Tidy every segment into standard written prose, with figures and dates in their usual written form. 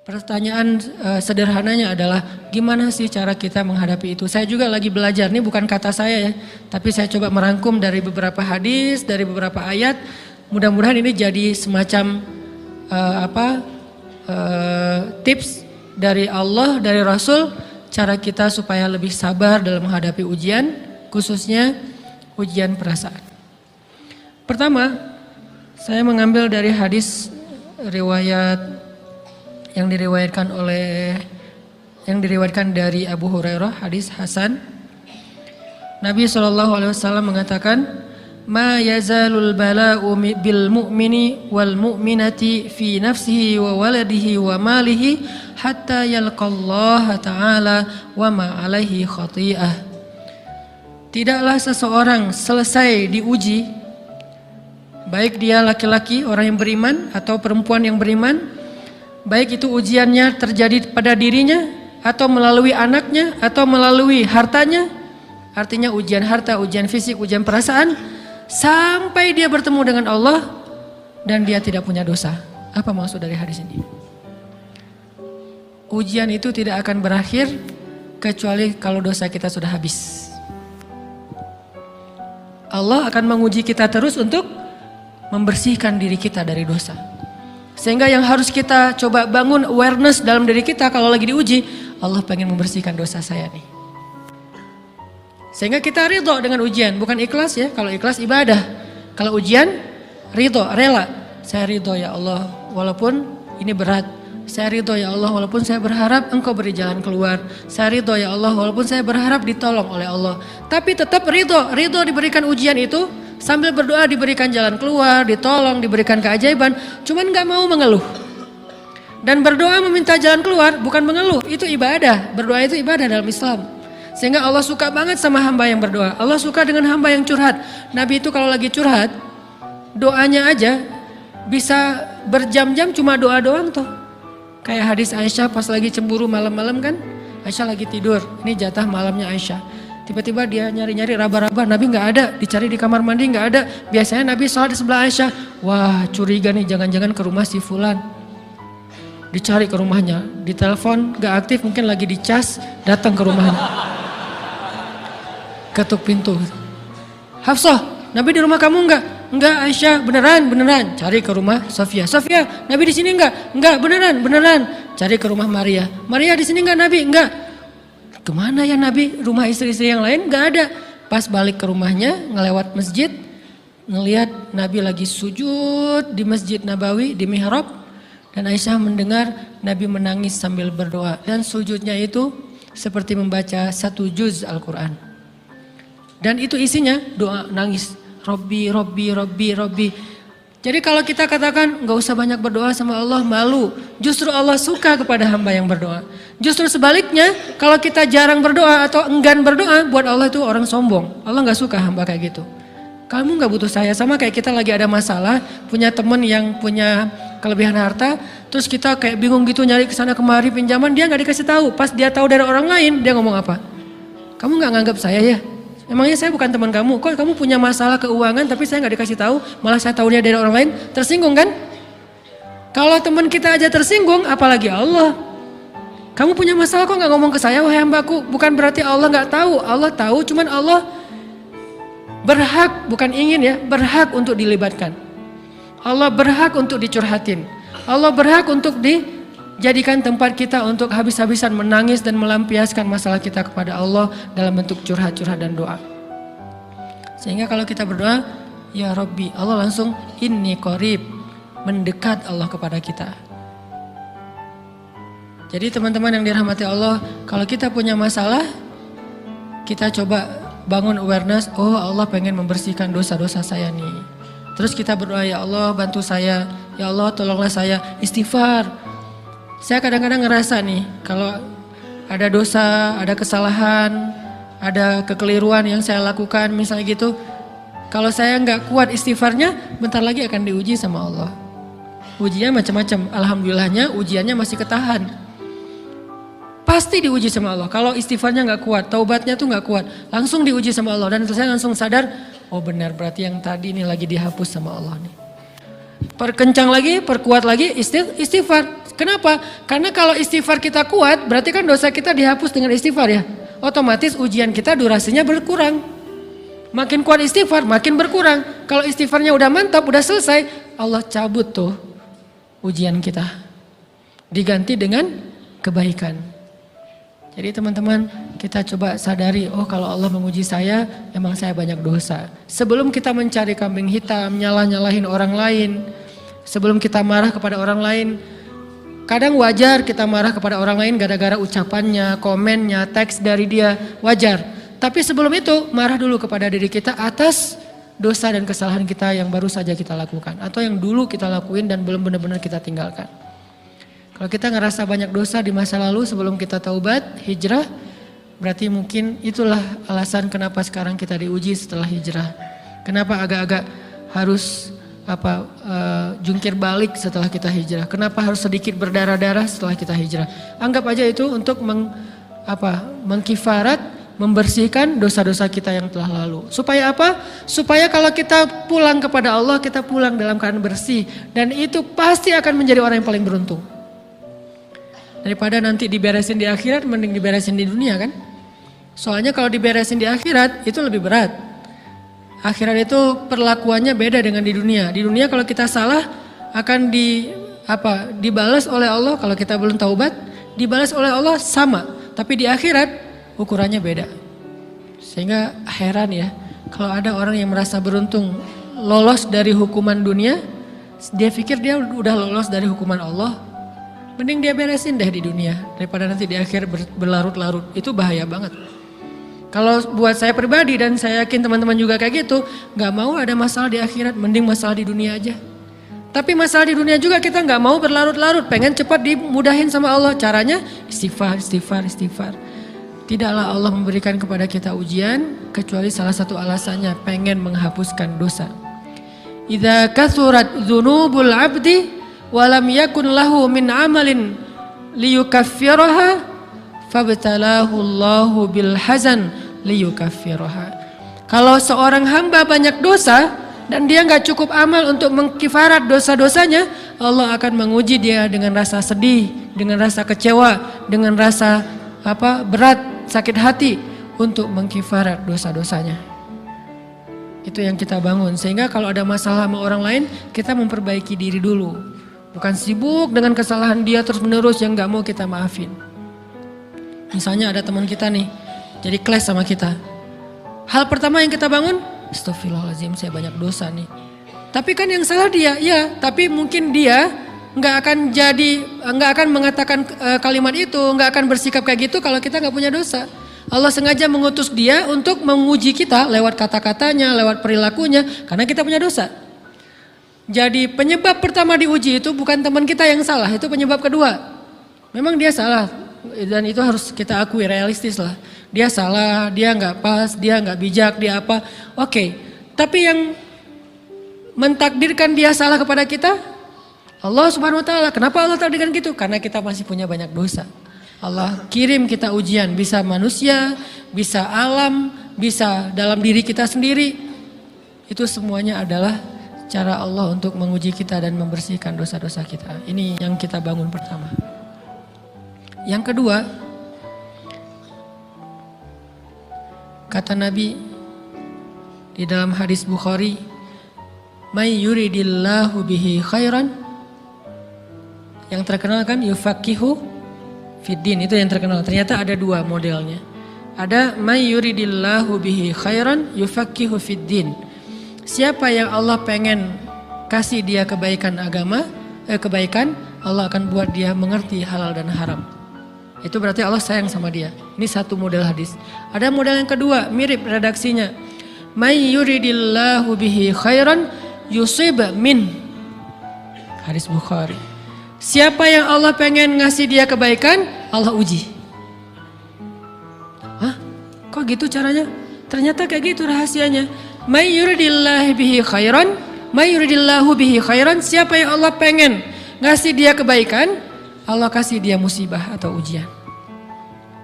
Pertanyaan sederhananya adalah gimana sih cara kita menghadapi itu? Saya juga lagi belajar, ini bukan kata saya ya, tapi saya coba merangkum dari beberapa hadis, dari beberapa ayat. Mudah-mudahan ini jadi semacam tips dari Allah, dari Rasul, cara kita supaya lebih sabar dalam menghadapi ujian, khususnya ujian perasaan. Pertama, saya mengambil dari hadis riwayat yang diriwayatkan dari Abu Hurairah, hadis Hasan. Nabi SAW mengatakan, "Ma yazalul bala'u bil mu'mini wal mu'minati fi nafsihi wa waladihi wa malihi hatta yalqallaha ta'ala wa ma alaihi khati'ah." Tidaklah seseorang selesai diuji, baik dia laki-laki, orang yang beriman, atau perempuan yang beriman, baik itu ujiannya terjadi pada dirinya, atau melalui anaknya, atau melalui hartanya, artinya ujian harta, ujian fisik, ujian perasaan, sampai dia bertemu dengan Allah dan dia tidak punya dosa. Apa maksud dari hadis ini? Ujian itu tidak akan berakhir kecuali kalau dosa kita sudah habis. Allah akan menguji kita terus untuk membersihkan diri kita dari dosa. Sehingga yang harus kita coba bangun awareness dalam diri kita kalau lagi diuji, Allah pengen membersihkan dosa saya nih. Sehingga kita ridho dengan ujian, bukan ikhlas ya. Kalau ikhlas ibadah, kalau ujian ridho, rela. Saya ridho ya Allah walaupun ini berat. Saya ridho ya Allah walaupun saya berharap Engkau beri jalan keluar. Saya ridho ya Allah walaupun saya berharap ditolong oleh Allah. Tapi tetap ridho diberikan ujian itu. Sambil berdoa diberikan jalan keluar, ditolong, diberikan keajaiban, cuman gak mau mengeluh. Dan berdoa meminta jalan keluar bukan mengeluh, itu ibadah. Berdoa itu ibadah dalam Islam. Sehingga Allah suka banget sama hamba yang berdoa. Allah suka dengan hamba yang curhat. Nabi itu kalau lagi curhat, doanya aja bisa berjam-jam cuma doa doang tuh. Kayak hadis Aisyah pas lagi cemburu malam-malam kan, Aisyah lagi tidur, ini jatah malamnya Aisyah. Tiba-tiba dia nyari-nyari raba-raba, Nabi nggak ada, dicari di kamar mandi nggak ada. Biasanya Nabi sholat di sebelah Aisyah. Wah curiga nih, jangan-jangan ke rumah si Fulan. Dicari ke rumahnya, ditelepon nggak aktif, mungkin lagi dicas, datang ke rumahnya. Ketuk pintu. Hafsah, Nabi di rumah kamu nggak? Enggak Aisyah, beneran. Cari ke rumah Sofia. Sofia, Nabi di sini nggak? Enggak, beneran. Cari ke rumah Maria. Maria di sini nggak Nabi? Enggak. Kemana ya Nabi? Rumah istri-istri yang lain gak ada. Pas balik ke rumahnya, ngelewat masjid, ngelihat Nabi lagi sujud di Masjid Nabawi, di mihrab. Dan Aisyah mendengar Nabi menangis sambil berdoa. Dan sujudnya itu seperti membaca 1 juz Al-Quran. Dan itu isinya doa nangis. Robbi. Jadi kalau kita katakan gak usah banyak berdoa sama Allah, malu. Justru Allah suka kepada hamba yang berdoa. Justru sebaliknya, kalau kita jarang berdoa atau enggan berdoa, buat Allah itu orang sombong. Allah gak suka hamba kayak gitu. Kamu gak butuh saya, sama kayak kita lagi ada masalah, punya teman yang punya kelebihan harta, terus kita kayak bingung gitu nyari kesana kemari pinjaman, dia gak dikasih tahu. Pas dia tahu dari orang lain, dia ngomong apa? Kamu gak nganggap saya ya? Emangnya saya bukan teman kamu? Kok kamu punya masalah keuangan tapi saya gak dikasih tahu, malah saya tahunya dari orang lain? Tersinggung kan? Kalau teman kita aja tersinggung, apalagi Allah. Kamu punya masalah kok gak ngomong ke saya, wahai hambaku? Bukan berarti Allah gak tahu, Allah tahu, cuman Allah berhak, bukan ingin ya, berhak untuk dilibatkan. Allah berhak untuk dicurhatin. Allah berhak untuk dijadikan tempat kita untuk habis-habisan menangis dan melampiaskan masalah kita kepada Allah dalam bentuk curhat-curhat dan doa. Sehingga kalau kita berdoa, ya Rabbi, Allah langsung inni qarib, mendekat Allah kepada kita. Jadi teman-teman yang dirahmati Allah, kalau kita punya masalah, kita coba bangun awareness, oh Allah pengen membersihkan dosa-dosa saya nih. Terus kita berdoa, ya Allah bantu saya, ya Allah tolonglah saya, istighfar. Saya kadang-kadang ngerasa nih, kalau ada dosa, ada kesalahan, ada kekeliruan yang saya lakukan misalnya gitu, kalau saya nggak kuat istighfarnya, bentar lagi akan diuji sama Allah. Ujiannya macam-macam, alhamdulillahnya ujiannya masih ketahan. Pasti diuji sama Allah. Kalau istighfarnya nggak kuat, taubatnya tuh nggak kuat, langsung diuji sama Allah. Dan saya langsung sadar, oh benar berarti yang tadi ini lagi dihapus sama Allah nih. Perkencang lagi, perkuat lagi, istighfar. Kenapa? Karena kalau istighfar kita kuat, berarti kan dosa kita dihapus dengan istighfar ya. Otomatis ujian kita durasinya berkurang. Makin kuat istighfar, makin berkurang. Kalau istighfarnya udah mantap, udah selesai, Allah cabut tuh ujian kita. Diganti dengan kebaikan. Jadi teman-teman, kita coba sadari, oh kalau Allah menguji saya, emang saya banyak dosa. Sebelum kita mencari kambing hitam, nyalah-nyalahin orang lain, sebelum kita marah kepada orang lain, kadang wajar kita marah kepada orang lain gara-gara ucapannya, komennya, teks dari dia, wajar. Tapi sebelum itu, marah dulu kepada diri kita atas dosa dan kesalahan kita yang baru saja kita lakukan. Atau yang dulu kita lakuin dan belum benar-benar kita tinggalkan. Kalau kita ngerasa banyak dosa di masa lalu sebelum kita taubat, hijrah, berarti mungkin itulah alasan kenapa sekarang kita diuji setelah hijrah. Kenapa agak-agak harus jungkir balik setelah kita hijrah. Kenapa harus sedikit berdarah-darah setelah kita hijrah. Anggap aja itu untuk mengkifarat, membersihkan dosa-dosa kita yang telah lalu. Supaya apa? Supaya kalau kita pulang kepada Allah, kita pulang dalam keadaan bersih. Dan itu pasti akan menjadi orang yang paling beruntung. Daripada nanti diberesin di akhirat, mending diberesin di dunia kan. Soalnya kalau diberesin di akhirat, itu lebih berat. Akhirat itu perlakuannya beda dengan di dunia. Di dunia kalau kita salah akan dibalas oleh Allah. Kalau kita belum taubat, dibalas oleh Allah sama. Tapi di akhirat ukurannya beda. Sehingga heran ya, kalau ada orang yang merasa beruntung lolos dari hukuman dunia, dia pikir dia udah lolos dari hukuman Allah. Mending dia beresin deh di dunia daripada nanti di akhir berlarut-larut. Itu bahaya banget. Kalau buat saya pribadi dan saya yakin teman-teman juga kayak gitu, gak mau ada masalah di akhirat, mending masalah di dunia aja. Tapi masalah di dunia juga kita gak mau berlarut-larut, pengen cepat dimudahin sama Allah. Caranya istighfar. Tidaklah Allah memberikan kepada kita ujian kecuali salah satu alasannya pengen menghapuskan dosa. Idza kathurat dzunubul 'abdi wa lam yakun lahu min 'amalin liyukaffiraha fabtalahu Allahu bil hazan liyukaffiraha. Kalau seorang hamba banyak dosa dan dia nggak cukup amal untuk mengkifarat dosa-dosanya, Allah akan menguji dia dengan rasa sedih, dengan rasa kecewa, dengan rasa berat, sakit hati untuk mengkifarat dosa-dosanya. Itu yang kita bangun, sehingga kalau ada masalah sama orang lain, kita memperbaiki diri dulu. Bukan sibuk dengan kesalahan dia terus menerus yang gak mau kita maafin. Misalnya ada teman kita nih, jadi clash sama kita. Hal pertama yang kita bangun, astagfirullahaladzim saya banyak dosa nih. Tapi kan yang salah dia, ya. Tapi mungkin dia gak akan mengatakan kalimat itu, gak akan bersikap kayak gitu kalau kita gak punya dosa. Allah sengaja mengutus dia untuk menguji kita lewat kata-katanya, lewat perilakunya, karena kita punya dosa. Jadi penyebab pertama diuji itu bukan teman kita yang salah, itu penyebab kedua. Memang dia salah dan itu harus kita akui, realistis lah. Dia salah, dia nggak pas, dia nggak bijak, dia apa. Oke, tapi yang mentakdirkan dia salah kepada kita, Allah Subhanahu Wa Taala. Kenapa Allah takdirkan gitu? Karena kita masih punya banyak dosa. Allah kirim kita ujian, bisa manusia, bisa alam, bisa dalam diri kita sendiri. Itu semuanya adalah cara Allah untuk menguji kita dan membersihkan dosa-dosa kita. Ini yang kita bangun pertama. Yang kedua, kata Nabi di dalam hadis Bukhari, "May yuridillahu bihi khairan." Yang terkenal kan yufaqihu fiddin, itu yang terkenal. Ternyata ada dua modelnya. Ada may yuridillahu bihi khairan yufaqihu fiddin. Siapa yang Allah pengen kasih dia kebaikan agama, kebaikan, Allah akan buat dia mengerti halal dan haram. Itu berarti Allah sayang sama dia. Ini satu model hadis. Ada model yang kedua, mirip redaksinya. May yuridillahu bihi khairan yusib min. Hadis Bukhari. Siapa yang Allah pengen ngasih dia kebaikan, Allah uji. Hah? Kok gitu caranya? Ternyata kayak gitu rahasianya. May yuridillahu bihi khairan, may yuridillahu bihi khairan, siapa yang Allah pengen ngasih dia kebaikan, Allah kasih dia musibah atau ujian.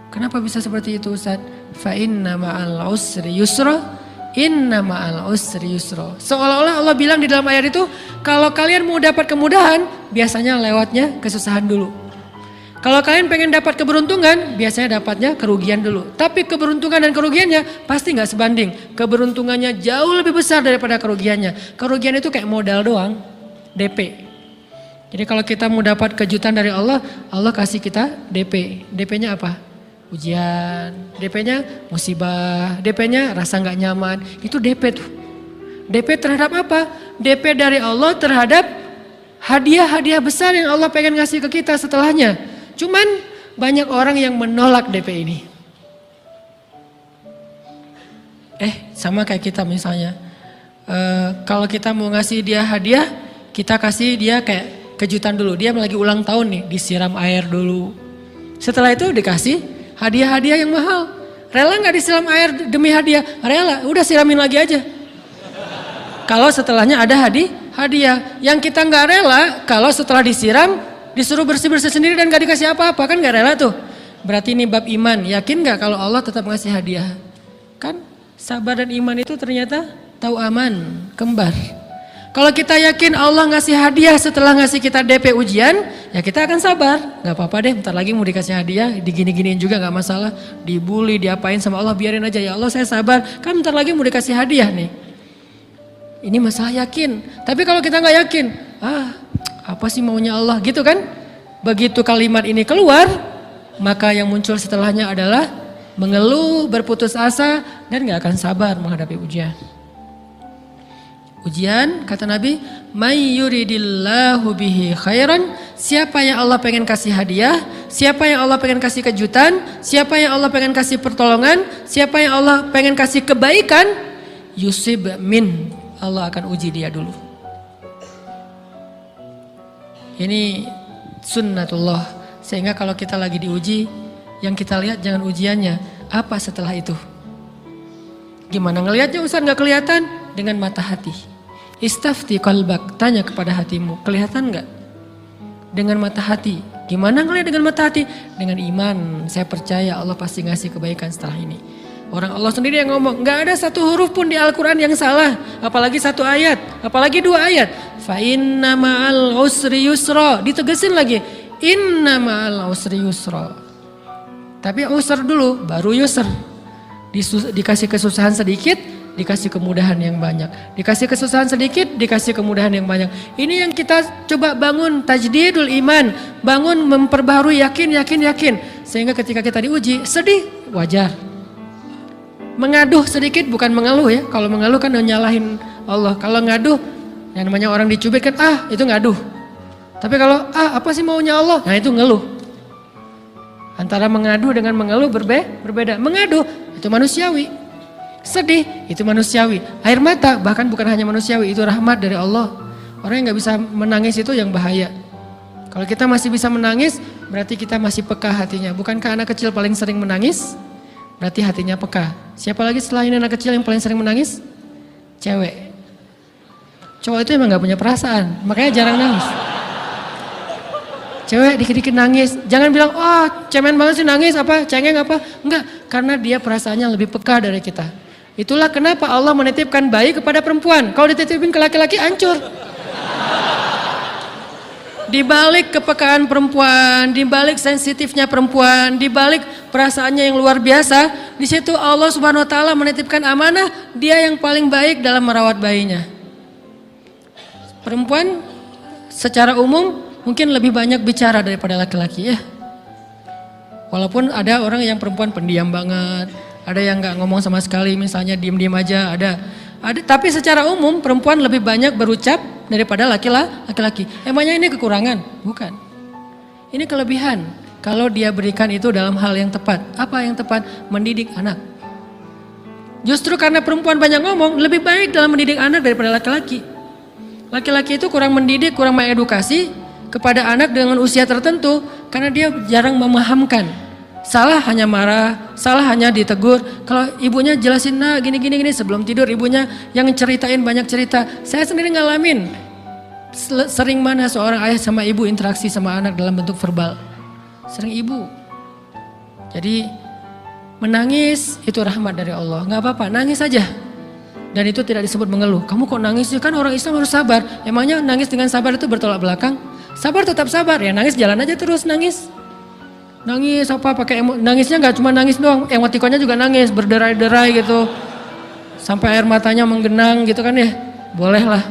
Kenapa bisa seperti itu Ustaz? Fa inna ma'al usri yusra, Inna ma'al usri yusra. Seolah-olah Allah bilang di dalam ayat itu, kalau kalian mau dapat kemudahan, biasanya lewatnya kesusahan dulu. Kalau kalian pengen dapat keberuntungan, biasanya dapatnya kerugian dulu. Tapi keberuntungan dan kerugiannya pasti nggak sebanding. Keberuntungannya jauh lebih besar daripada kerugiannya. Kerugian itu kayak modal doang, DP. Jadi kalau kita mau dapat kejutan dari Allah, Allah kasih kita DP. DP-nya apa? Ujian. DP-nya musibah. DP-nya rasa nggak nyaman. Itu DP tuh. DP terhadap apa? DP dari Allah terhadap hadiah-hadiah besar yang Allah pengen ngasih ke kita setelahnya. Cuman banyak orang yang menolak DP ini. Sama kayak kita misalnya. Kalau kita mau ngasih dia hadiah, kita kasih dia kayak kejutan dulu. Dia lagi ulang tahun nih, disiram air dulu. Setelah itu dikasih hadiah-hadiah yang mahal. Rela gak disiram air demi hadiah? Rela, udah siramin lagi aja. Kalau setelahnya ada hadiah. Yang kita gak rela, kalau setelah disiram, disuruh bersih-bersih sendiri dan gak dikasih apa-apa, kan gak rela tuh. Berarti ini bab iman. Yakin gak kalau Allah tetap ngasih hadiah? Kan sabar dan iman itu ternyata tahu aman, kembar. Kalau kita yakin Allah ngasih hadiah setelah ngasih kita DP ujian, ya kita akan sabar. Gak apa-apa deh, bentar lagi mau dikasih hadiah, digini-giniin juga gak masalah. Dibully, diapain sama Allah, biarin aja. Ya Allah saya sabar, kan bentar lagi mau dikasih hadiah nih. Ini masalah yakin. Tapi kalau kita gak yakin, apa sih maunya Allah gitu kan? Begitu kalimat ini keluar, maka yang muncul setelahnya adalah mengeluh, berputus asa, dan gak akan sabar menghadapi ujian. Ujian, kata Nabi, may yuridillahu bihi khairan, siapa yang Allah pengen kasih hadiah, siapa yang Allah pengen kasih kejutan, siapa yang Allah pengen kasih pertolongan, siapa yang Allah pengen kasih kebaikan, yusib min, Allah akan uji dia dulu. Ini sunnatullah, sehingga kalau kita lagi diuji, yang kita lihat jangan ujiannya, apa setelah itu. Gimana ngelihatnya Ustaz gak kelihatan? Dengan mata hati. Istafti qalbak, tanya kepada hatimu, kelihatan gak? Dengan mata hati. Gimana ngelihat dengan mata hati? Dengan iman, saya percaya Allah pasti ngasih kebaikan setelah ini. Orang Allah sendiri yang ngomong, gak ada satu huruf pun di Al-Quran yang salah. Apalagi satu ayat, apalagi dua ayat. Fa inna ma'al usri yusra, ditegesin lagi. Inna ma'al usri yusra. Tapi usr dulu, baru yusr. Dikasih kesusahan sedikit, dikasih kemudahan yang banyak. Dikasih kesusahan sedikit, dikasih kemudahan yang banyak. Ini yang kita coba bangun tajdidul iman. Bangun memperbaharui yakin. Sehingga ketika kita diuji, sedih, wajar. Mengaduh sedikit bukan mengeluh ya. Kalau mengeluh kan nyalahin Allah. Kalau ngaduh, yang namanya orang dicubit kan itu ngaduh. Tapi kalau apa sih maunya Allah? Nah itu ngeluh. Antara mengadu dengan mengeluh berbeda. Mengadu itu manusiawi. Sedih itu manusiawi. Air mata bahkan bukan hanya manusiawi, itu rahmat dari Allah. Orang yang gak bisa menangis itu yang bahaya. Kalau kita masih bisa menangis, berarti kita masih peka hatinya. Bukankah anak kecil paling sering menangis? Berarti hatinya peka. Siapa lagi selain anak kecil yang paling sering menangis? Cewek. Cowok itu emang gak punya perasaan, makanya jarang nangis. Cewek dikit-dikit nangis, jangan bilang, cemen banget sih nangis, cengeng apa. Enggak, karena dia perasaannya lebih peka dari kita. Itulah kenapa Allah menitipkan bayi kepada perempuan. Kalau dititipin ke laki-laki hancur. Di balik kepekaan perempuan, di balik sensitifnya perempuan, di balik perasaannya yang luar biasa, di situ Allah Subhanahu wa taala menitipkan amanah, dia yang paling baik dalam merawat bayinya. Perempuan secara umum mungkin lebih banyak bicara daripada laki-laki ya. Walaupun ada orang yang perempuan pendiam banget, ada yang nggak ngomong sama sekali, misalnya diem-diem aja, ada. Tapi secara umum perempuan lebih banyak berucap daripada laki-laki. Emangnya ini kekurangan? Bukan. Ini kelebihan. Kalau dia berikan itu dalam hal yang tepat. Apa yang tepat? Mendidik anak. Justru karena perempuan banyak ngomong, lebih baik dalam mendidik anak daripada laki-laki. Laki-laki itu kurang mendidik, kurang mengedukasi kepada anak dengan usia tertentu karena dia jarang memahamkan. Salah hanya marah, salah hanya ditegur. Kalau ibunya jelasin, gini sebelum tidur ibunya yang ceritain banyak cerita. Saya sendiri ngalamin sering mana seorang ayah sama ibu interaksi sama anak dalam bentuk verbal. Sering ibu. Jadi menangis itu rahmat dari Allah. Gak apa-apa, nangis aja. Dan itu tidak disebut mengeluh. Kamu kok nangis sih? Kan orang Islam harus sabar. Emangnya nangis dengan sabar itu bertolak belakang? Sabar tetap sabar, ya nangis jalan aja terus nangis. Nangis apa pakai nangisnya nggak cuma nangis doang, emotikonnya juga nangis, berderai-derai gitu. Sampai air matanya menggenang gitu kan ya. Boleh lah.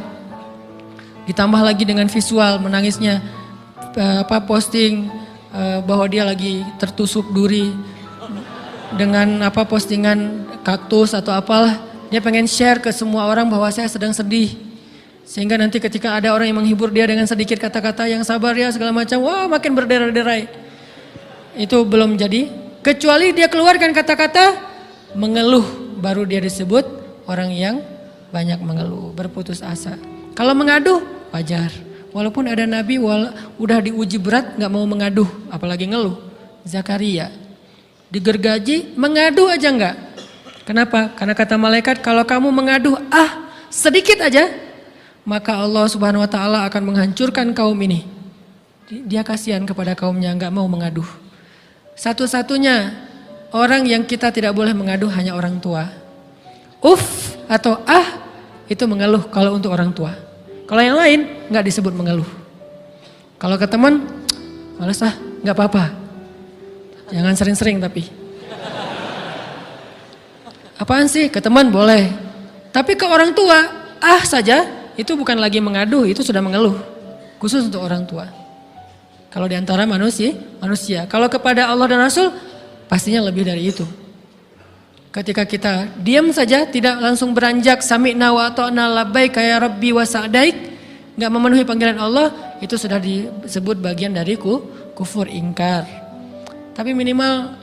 Ditambah lagi dengan visual menangisnya, posting bahwa dia lagi tertusuk duri dengan postingan kaktus atau apalah. Dia pengen share ke semua orang bahwa saya sedang sedih. Sehingga nanti ketika ada orang yang menghibur dia dengan sedikit kata-kata yang sabar ya segala macam, wah makin berderai-derai. Itu belum jadi. Kecuali dia keluarkan kata-kata mengeluh, baru dia disebut orang yang banyak mengeluh, berputus asa. Kalau mengaduh wajar. Walaupun ada nabi udah diuji berat gak mau mengaduh, apalagi ngeluh. Zakaria digergaji mengadu aja enggak. Kenapa? Karena kata malaikat kalau kamu mengaduh sedikit aja, maka Allah Subhanahu wa taala akan menghancurkan kaum ini. Dia kasihan kepada kaumnya, enggak mau mengaduh. Satu-satunya orang yang kita tidak boleh mengaduh hanya orang tua. Atau itu mengeluh kalau untuk orang tua. Kalau yang lain enggak disebut mengeluh. Kalau ke teman, males enggak apa-apa. Jangan sering-sering tapi. Apaan sih? Ke teman boleh. Tapi ke orang tua, saja itu bukan lagi mengadu, itu sudah mengeluh. Khusus untuk orang tua. Kalau di antara manusia. Kalau kepada Allah dan Rasul, pastinya lebih dari itu. Ketika kita diam saja, tidak langsung beranjak sami'na wa ata'na labbaika ya rabbi wa sa'daik, enggak memenuhi panggilan Allah, itu sudah disebut bagian dari kufur ingkar. Tapi minimal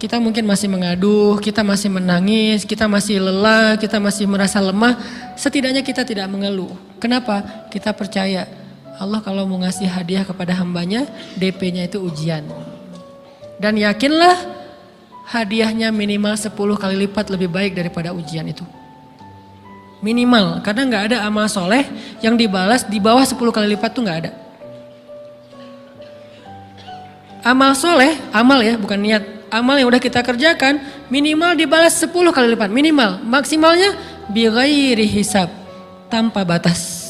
kita mungkin masih mengaduh, kita masih menangis, kita masih lelah, kita masih merasa lemah. Setidaknya kita tidak mengeluh. Kenapa? Kita percaya Allah kalau mau ngasih hadiah kepada hambanya, DP-nya itu ujian. Dan yakinlah hadiahnya minimal 10 kali lipat lebih baik daripada ujian itu. Minimal, karena nggak ada amal soleh yang dibalas di bawah 10 kali lipat tuh nggak ada. Amal soleh, amal ya bukan niat. Amal yang udah kita kerjakan minimal dibalas 10 kali lipat, minimal. Maksimalnya bighairi hisab, tanpa batas.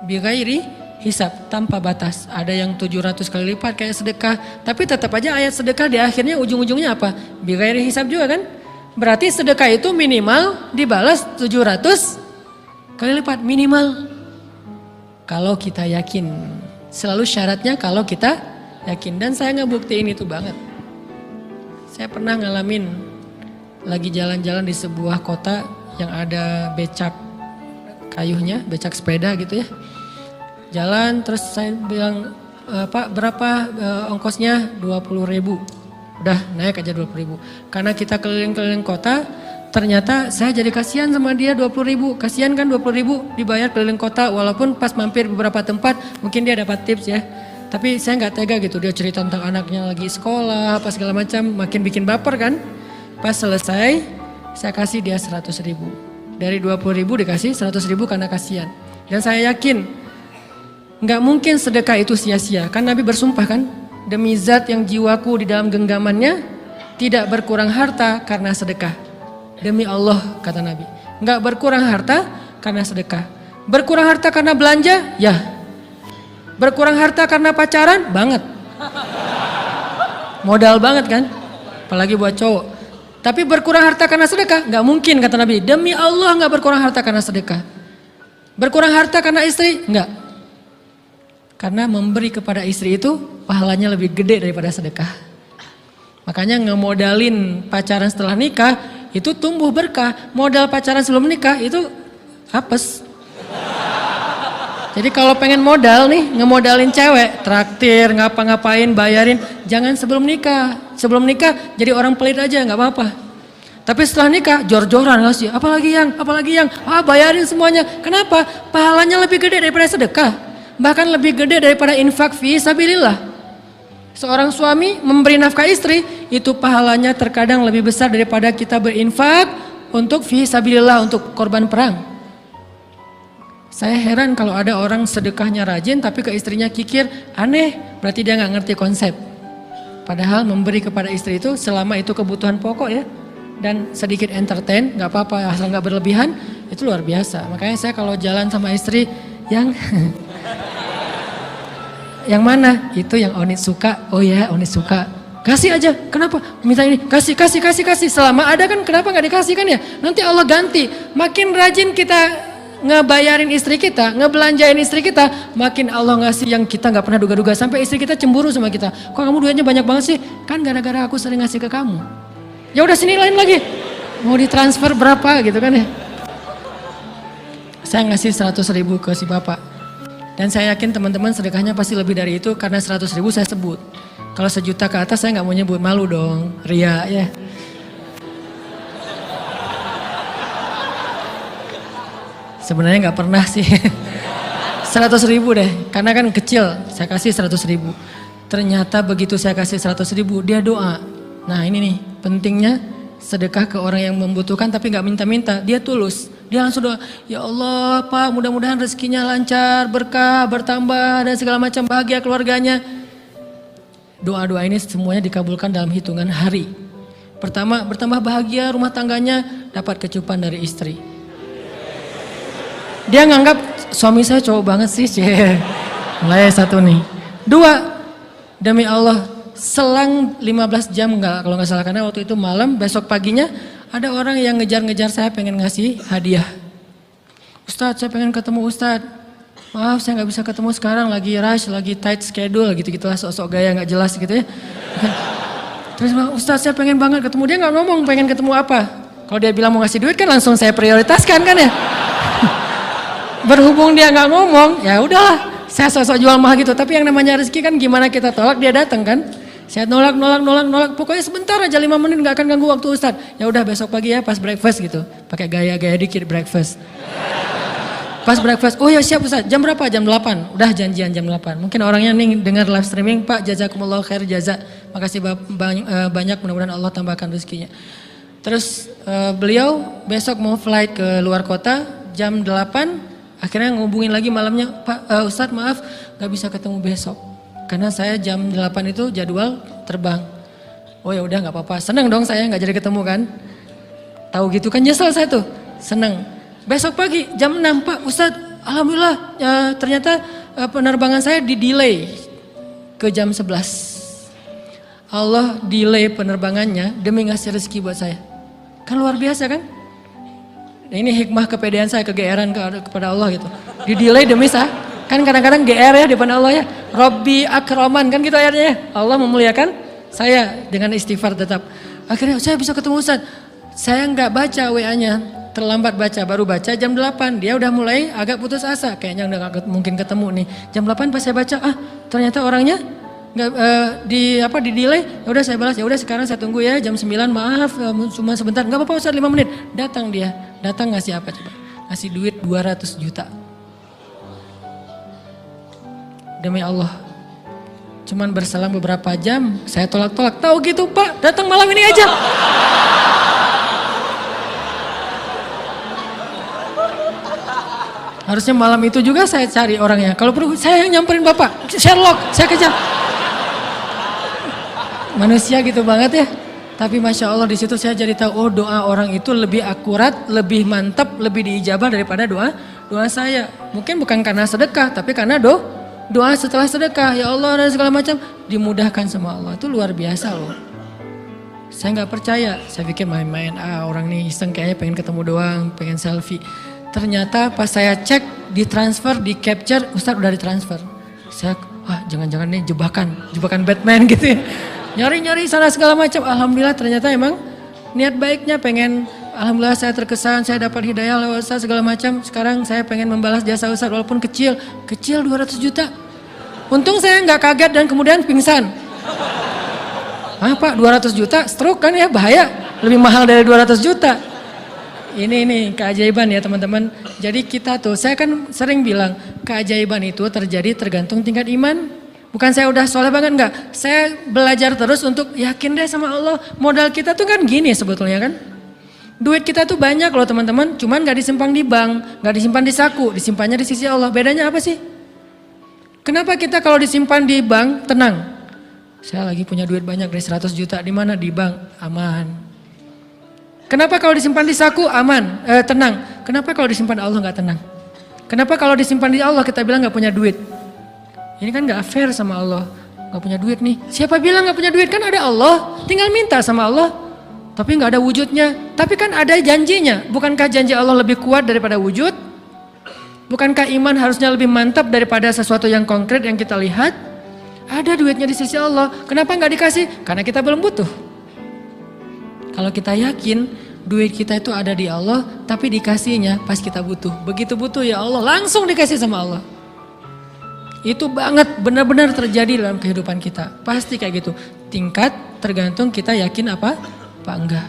Bighairi hisab, tanpa batas. Ada yang 700 kali lipat kayak sedekah, tapi tetap aja ayat sedekah di akhirnya ujung-ujungnya apa? Bighairi hisab juga kan? Berarti sedekah itu minimal dibalas 700 kali lipat, minimal. Kalau kita yakin, selalu syaratnya kalau kita yakin. Dan saya ngebuktiin itu banget. Saya pernah ngalamin lagi jalan-jalan di sebuah kota yang ada becak kayuhnya, becak sepeda gitu ya. Jalan terus saya bilang, Pak berapa ongkosnya? 20.000. Udah naik aja 20.000. Karena kita keliling-keliling kota, ternyata saya jadi kasihan sama dia 20.000. Kasihan kan 20.000 dibayar keliling kota, walaupun pas mampir beberapa tempat mungkin dia dapat tips ya. Tapi saya nggak tega gitu, dia cerita tentang anaknya lagi sekolah, apa segala macam, makin bikin baper kan. Pas selesai, saya kasih dia 100.000. Dari 20.000 dikasih 100.000 karena kasihan. Dan saya yakin, nggak mungkin sedekah itu sia-sia. Kan Nabi bersumpah kan, demi zat yang jiwaku di dalam genggamannya, tidak berkurang harta karena sedekah. Demi Allah kata Nabi, nggak berkurang harta karena sedekah. Berkurang harta karena belanja? Ya. Berkurang harta karena pacaran? Banget. Modal banget kan? Apalagi buat cowok. Tapi berkurang harta karena sedekah? Gak mungkin kata Nabi. Demi Allah gak berkurang harta karena sedekah. Berkurang harta karena istri? Enggak. Karena memberi kepada istri itu pahalanya lebih gede daripada sedekah. Makanya ngemodalin pacaran setelah nikah itu tumbuh berkah. Modal pacaran sebelum nikah itu apes. Jadi kalau pengen modal nih, ngemodalin cewek, traktir, ngapa-ngapain, bayarin, jangan sebelum nikah. Sebelum nikah jadi orang pelit aja, nggak apa-apa. Tapi setelah nikah, jor-joran ngasih, apalagi yang, bayarin semuanya. Kenapa? Pahalanya lebih gede daripada sedekah. Bahkan lebih gede daripada infak fi sabilillah. Seorang suami memberi nafkah istri, itu pahalanya terkadang lebih besar daripada kita berinfak untuk fi sabilillah, untuk korban perang. Saya heran kalau ada orang sedekahnya rajin tapi ke istrinya kikir, aneh, berarti dia nggak ngerti konsep. Padahal memberi kepada istri itu selama itu kebutuhan pokok ya, dan sedikit entertain, nggak apa-apa asal nggak berlebihan, itu luar biasa. Makanya saya kalau jalan sama istri yang yang mana? Itu yang Onit suka. Oh ya, Onit suka. Kasih aja. Kenapa? Minta ini. Kasih. Selama ada kan kenapa nggak dikasih kan ya? Nanti Allah ganti. Makin rajin kita ngebayarin istri kita, ngebelanjain istri kita, makin Allah ngasih yang kita nggak pernah duga-duga. Sampai istri kita cemburu sama kita. Kok kamu duitnya banyak banget sih? Kan gara-gara aku sering ngasih ke kamu. Ya udah sini lain lagi. Mau ditransfer berapa gitu kan ya? Saya ngasih 100.000 ke si bapak. Dan saya yakin teman-teman sedekahnya pasti lebih dari itu karena 100.000 saya sebut. Kalau 1 juta ke atas saya nggak mau nyebut, malu dong, ria ya. Sebenarnya nggak pernah sih. 100.000 deh, karena kan kecil, saya kasih 100.000. Ternyata begitu saya kasih 100.000, dia doa. Nah ini nih pentingnya sedekah ke orang yang membutuhkan tapi nggak minta-minta, dia tulus. Dia langsung doa, ya Allah Pak mudah-mudahan rezekinya lancar, berkah, bertambah dan segala macam, bahagia keluarganya. Doa-doa ini semuanya dikabulkan dalam hitungan hari. Pertama bertambah bahagia rumah tangganya, dapat kecupan dari istri. Dia nganggap suami saya cowok banget sih. Mulai 1 nih. 2, demi Allah selang 15 jam kalau nggak salah karena waktu itu malam, besok paginya ada orang yang ngejar-ngejar saya pengen ngasih hadiah. Ustadz saya pengen ketemu Ustadz. Maaf saya nggak bisa ketemu sekarang, lagi rush, lagi tight schedule gitu-gitulah, sok-sok gaya nggak jelas gitu ya. Terus Ustadz saya pengen banget ketemu, dia nggak ngomong pengen ketemu apa. Kalau dia bilang mau ngasih duit kan langsung saya prioritaskan kan ya. Berhubung dia nggak ngomong, ya udahlah, saya sok-sok jual mahal gitu. Tapi yang namanya rezeki kan gimana kita tolak dia datang kan. Saya nolak, pokoknya sebentar aja 5 menit nggak akan ganggu waktu Ustadz. Ya udah besok pagi ya pas breakfast gitu, pakai gaya-gaya dikit breakfast. Pas breakfast, oh ya siap Ustadz, jam berapa? Jam 8, udah janjian jam 8. Mungkin orangnya nih dengar live streaming, Pak jazakumullah khair jaza, makasih banyak, mudah-mudahan Allah tambahkan rezekinya. Terus beliau besok mau flight ke luar kota jam 8, akhirnya ngubungin lagi malamnya, Pak Ustadz maaf gak bisa ketemu besok. Karena saya jam 8 itu jadwal terbang. Oh ya udah nggak apa-apa. Seneng dong saya nggak jadi ketemu kan. Tahu gitu kan nyesel saya tuh. Seneng. Besok pagi jam 6 Pak Ustadz. Alhamdulillah ternyata penerbangan saya di delay ke jam 11. Allah delay penerbangannya demi ngasih rezeki buat saya. Kan luar biasa kan. Nah, ini hikmah kepedean saya, kegeeran kepada Allah gitu. Di delay demi saya. Kan kadang-kadang GR ya di depan Allah ya. Robbi akraman kan gitu ayatnya. Allah memuliakan saya dengan istighfar tetap. Akhirnya saya bisa ketemu Ustaz. Saya nggak baca WA-nya, terlambat baca, baru baca jam 8. Dia udah mulai agak putus asa, kayaknya udah gak mungkin ketemu nih. Jam 8 pas saya baca, ternyata orangnya nggak di delay. Ya udah saya balas, ya udah sekarang saya tunggu ya jam 9. Maaf cuma sebentar. Nggak apa-apa Ustaz 5 menit. Datang dia, datang ngasih apa coba? Ngasih duit 200 juta. Demi Allah, cuman berselang beberapa jam, saya tolak-tolak. Tahu gitu Pak, datang malam ini aja. Harusnya malam itu juga saya cari orangnya. Kalau perlu saya yang nyamperin Bapak, Sherlock, saya kejar. Manusia gitu banget ya. Tapi Masya Allah di situ saya jadi tahu, oh doa orang itu lebih akurat, lebih mantap, lebih diijabah daripada doa saya. Mungkin bukan karena sedekah, tapi karena doa setelah sedekah, ya Allah dan segala macam dimudahkan sama Allah. Itu luar biasa loh. Saya nggak percaya, saya pikir main-main, orang nih iseng kayaknya pengen ketemu doang, pengen selfie. Ternyata pas saya cek, ditransfer, di capture, Ustadz udah ditransfer. Saya, jangan-jangan nih jebakan Batman gitu ya. Nyari-nyari sana segala macam. Alhamdulillah ternyata emang niat baiknya pengen, alhamdulillah saya terkesan, saya dapat hidayah lewat Ustadz segala macam. Sekarang saya pengen membalas jasa Ustadz walaupun kecil 200 juta. Untung saya nggak kaget dan kemudian pingsan. Pak 200 juta stroke kan ya, bahaya. Lebih mahal dari 200 juta. Ini keajaiban ya teman-teman. Jadi kita tuh, saya kan sering bilang keajaiban itu terjadi tergantung tingkat iman. Bukan saya udah soleh banget enggak. Saya belajar terus untuk yakin deh sama Allah. Modal kita tuh kan gini sebetulnya kan. Duit kita tuh banyak loh teman-teman. Cuman gak disimpan di bank, gak disimpan di saku, disimpannya di sisi Allah. Bedanya apa sih? Kenapa kita kalau disimpan di bank tenang? Saya lagi punya duit banyak dari 100 juta, di mana? Di bank, aman. Kenapa kalau disimpan di saku aman, tenang? Kenapa kalau disimpan Allah nggak tenang? Kenapa kalau disimpan di Allah kita bilang nggak punya duit? Ini kan nggak fair sama Allah. Nggak punya duit nih. Siapa bilang nggak punya duit? Kan ada Allah. Tinggal minta sama Allah. Tapi nggak ada wujudnya. Tapi kan ada janjinya. Bukankah janji Allah lebih kuat daripada wujud? Bukankah iman harusnya lebih mantap daripada sesuatu yang konkret yang kita lihat? Ada duitnya di sisi Allah. Kenapa nggak dikasih? Karena kita belum butuh. Kalau kita yakin duit kita itu ada di Allah, tapi dikasihnya pas kita butuh. Begitu butuh ya Allah, langsung dikasih sama Allah. Itu banget benar-benar terjadi dalam kehidupan kita. Pasti kayak gitu. Tingkat tergantung kita yakin apa enggak.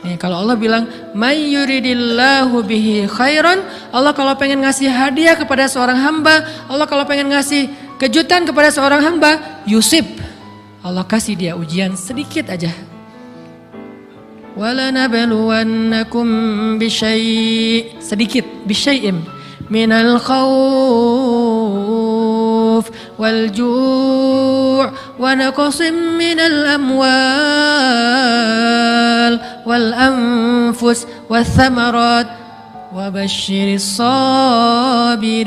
Nih kalau Allah bilang may yuridillahu bihi khairan, Allah kalau pengen ngasih hadiah kepada seorang hamba, Allah kalau pengen ngasih kejutan kepada seorang hamba, yusib. Allah kasih dia ujian sedikit aja. Walanabluwannakum bisyai' sedikit bisyai'im minal khawf wal ju' wa naqsim minal amwal wal anfus wath thamarat wa basyiris sabirin.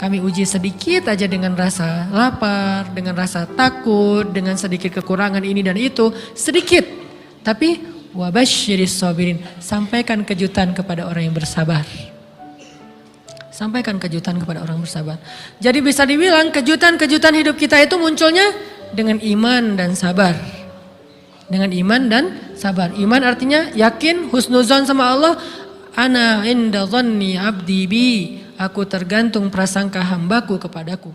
Kami uji sedikit aja dengan rasa lapar, dengan rasa takut, dengan sedikit kekurangan ini dan itu, sedikit. Tapi wabasyiris sabirin, sampaikan kejutan kepada orang yang bersabar. Sampaikan kejutan kepada orang bersabar. Jadi bisa dibilang kejutan-kejutan hidup kita itu munculnya dengan iman dan sabar. Dengan iman dan sabar. Iman artinya yakin, husnuzon sama Allah. Ana inda dhanni abdi bi. Aku tergantung prasangka hambaku kepadaku.